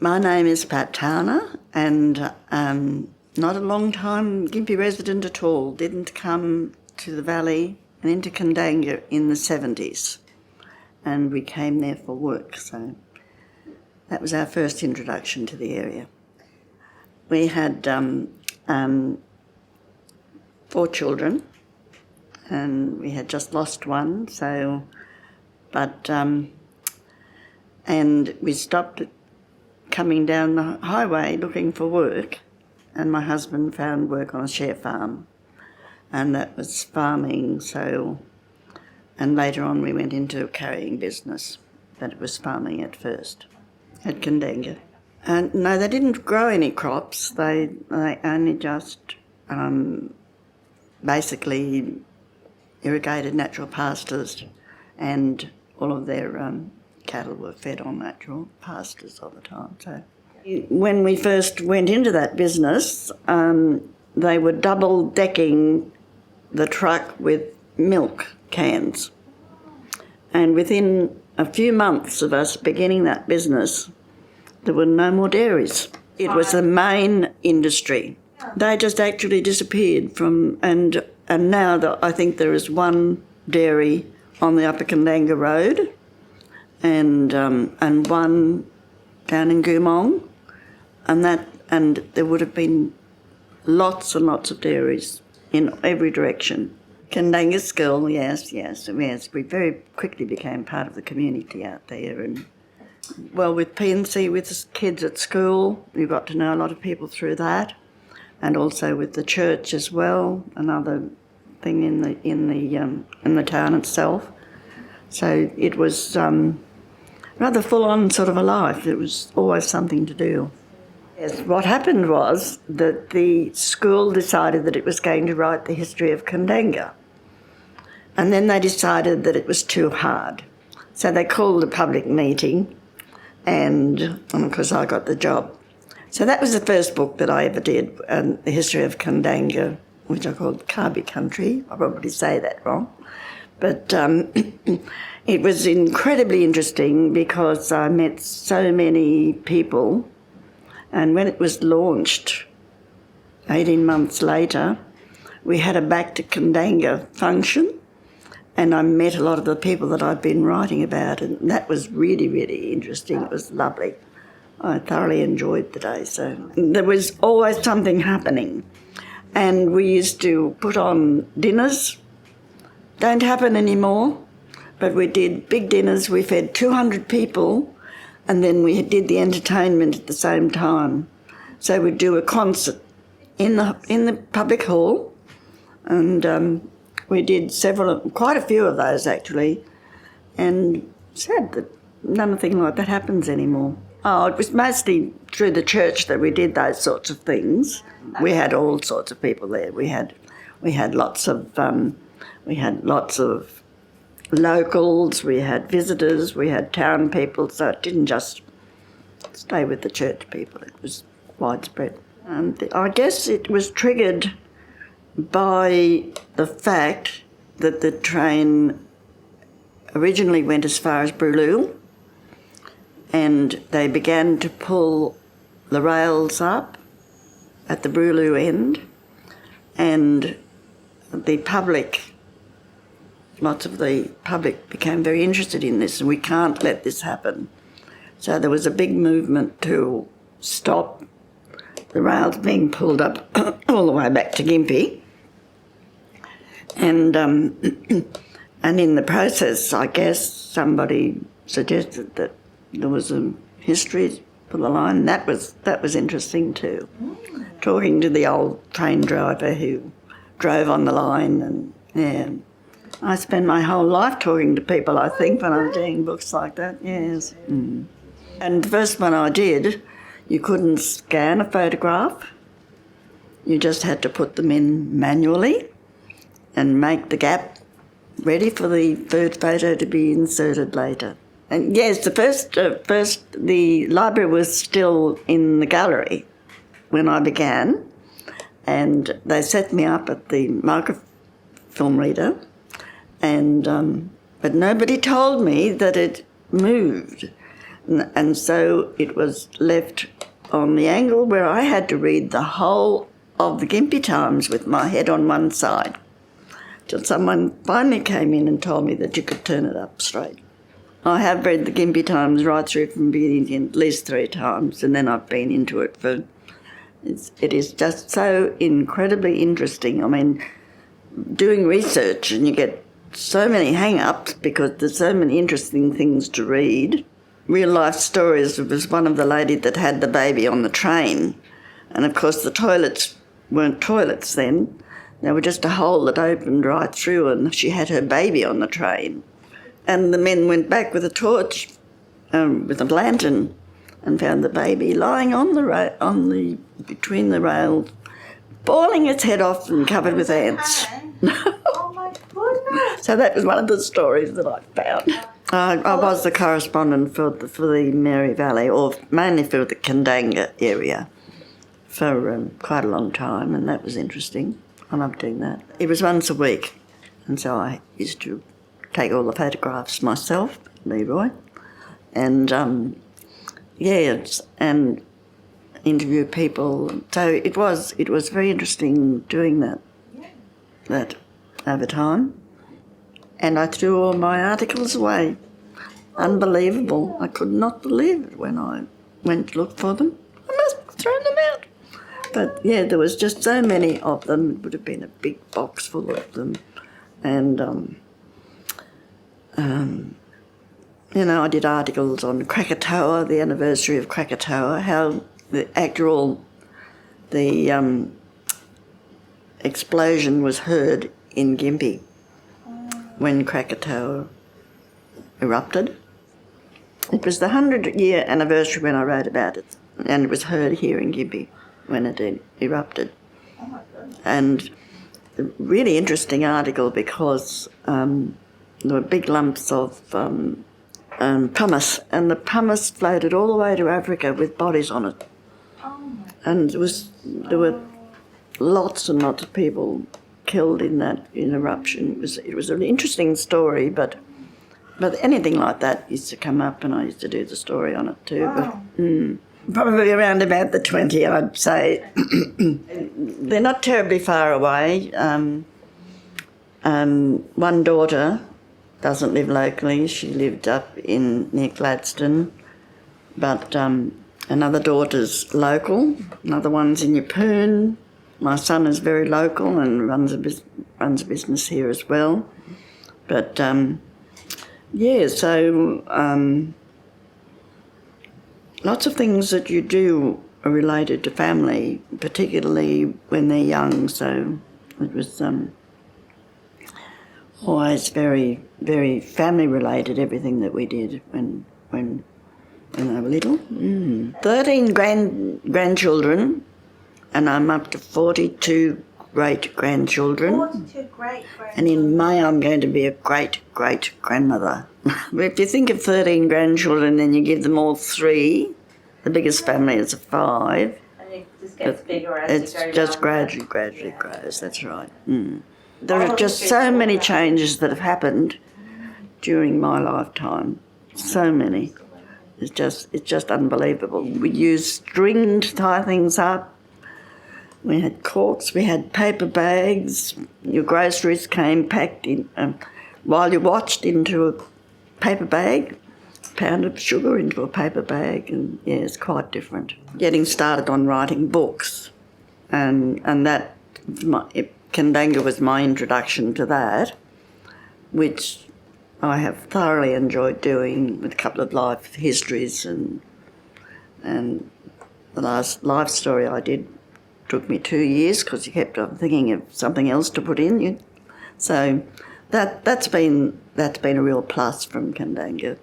My name is Pat Towner, and not a long time Gympie resident at all. Didn't come to the valley and into Kandanga in the 70s, and we came there for work, so that was our first introduction to the area. We had 4 children, and we had just lost one, and we stopped coming down the highway looking for work, and my husband found work on a share farm, and that was farming, and later on we went into a carrying business, but it was farming at first, at Kandanga. And no, they didn't grow any crops, they only just basically irrigated natural pastures, and all of their cattle were fed on natural pastures all the time. So when we first went into that business, they were double-decking the truck with milk cans. And within a few months of us beginning that business, there were no more dairies. It was the main industry. They just actually disappeared and now I think there is one dairy on the Upper Kandanga Road, and one down in Gumong, and there would have been lots and lots of dairies in every direction. Kandanga School, yes. We very quickly became part of the community out there, and well, with P&C, with the kids at school, we got to know a lot of people through that, and also with the church as well, another thing in the town itself. So it was rather full-on sort of a life. It was always something to do. Yes, what happened was that the school decided that it was going to write the history of Kandanga, and then they decided that it was too hard. So they called a public meeting, and of course I got the job. So that was the first book that I ever did, the history of Kandanga, which I called Kabi Country. I probably say that wrong. But it was incredibly interesting because I met so many people, and when it was launched 18 months later, we had a Back to Kandanga function, and I met a lot of the people that I'd been writing about, and that was really, really interesting. It was lovely. I thoroughly enjoyed the day. So there was always something happening, and we used to put on dinners. Don't happen anymore, but we did big dinners. We fed 200 people, and then we did the entertainment at the same time. So we'd do a concert in the public hall, and we did quite a few of those actually, and sad that nothing like that happens anymore. Oh, it was mostly through the church that we did those sorts of things. We had all sorts of people there. We had lots of locals, we had visitors, we had town people, so it didn't just stay with the church people, it was widespread. I guess it was triggered by the fact that the train originally went as far as Bruloo, and they began to pull the rails up at the Bruloo end, and lots of the public became very interested in this, and we can't let this happen. So there was a big movement to stop the rails being pulled up all the way back to Gympie. And in the process, I guess, somebody suggested that there was a history for the line. That was interesting too. Talking to the old train driver who drove on the line, and yeah. I spend my whole life talking to people, I think, when I'm doing books like that, yes. Mm. And the first one I did, you couldn't scan a photograph. You just had to put them in manually and make the gap ready for the third photo to be inserted later. And yes, the library was still in the gallery when I began, and they set me up at the microfilm reader, and but nobody told me that it moved. And so it was left on the angle where I had to read the whole of the Gympie Times with my head on one side, till someone finally came in and told me that you could turn it up straight. I have read the Gympie Times right through from beginning to end at least 3 times, and then I've been into it for... It is just so incredibly interesting. I mean, doing research and you get so many hang-ups because there's so many interesting things to read. Real-life stories. There was one of the lady that had the baby on the train, and of course the toilets weren't toilets then. They were just a hole that opened right through, and she had her baby on the train. And the men went back with a torch, with a lantern, and found the baby lying on the between the rails, boiling its head off and covered with ants. Oh my goodness! So that was one of the stories that I found. I was the correspondent for the Mary Valley, or mainly for the Kandanga area, for quite a long time, and that was interesting. I loved doing that. It was once a week, and so I used to take all the photographs myself, Leroy, and and interview people. So it was very interesting doing that over time. And I threw all my articles away. Unbelievable. I could not believe it when I went to look for them. I must have thrown them out. But yeah, there was just so many of them. It would have been a big box full of them. And, I did articles on Krakatoa, the anniversary of Krakatoa, how the explosion was heard in Gympie when Krakatoa erupted. It was the 100-year anniversary when I wrote about it, and it was heard here in Gympie when it erupted. Oh my goodness. And a really interesting article because there were big lumps of pumice, and the pumice floated all the way to Africa with bodies on it. Oh my. And there were lots and lots of people killed in that eruption. It was an interesting story, but anything like that used to come up, and I used to do the story on it too. Wow. But, probably around about the 20, I'd say. They're not terribly far away. One daughter doesn't live locally. She lived up near Gladstone, but another daughter's local. Another one's in Yeppoon. My son is very local and runs a business here as well. But lots of things that you do are related to family, particularly when they're young. So it was always very, very family related, everything that we did when they were little. 13 grandchildren, and I'm up to 42 great-grandchildren. 42 great-grandchildren. And in May I'm going to be a great-great-grandmother. But if you think of 13 grandchildren and you give them all 3, the biggest family is 5. And it just gets bigger as It's you go just down. gradually grows, that's right. There are just so many changes that have happened during my lifetime. So many. It's just unbelievable. We used string to tie things up. We had corks, we had paper bags. Your groceries came packed in, while you watched, into a paper bag, a pound of sugar into a paper bag, and yeah, it's quite different. Getting started on writing books, and that, Kandanga was my introduction to that, which I have thoroughly enjoyed doing, with a couple of life histories, and the last life story I did took me 2 years because you kept on thinking of something else to put in. So that's been a real plus from Kandanga.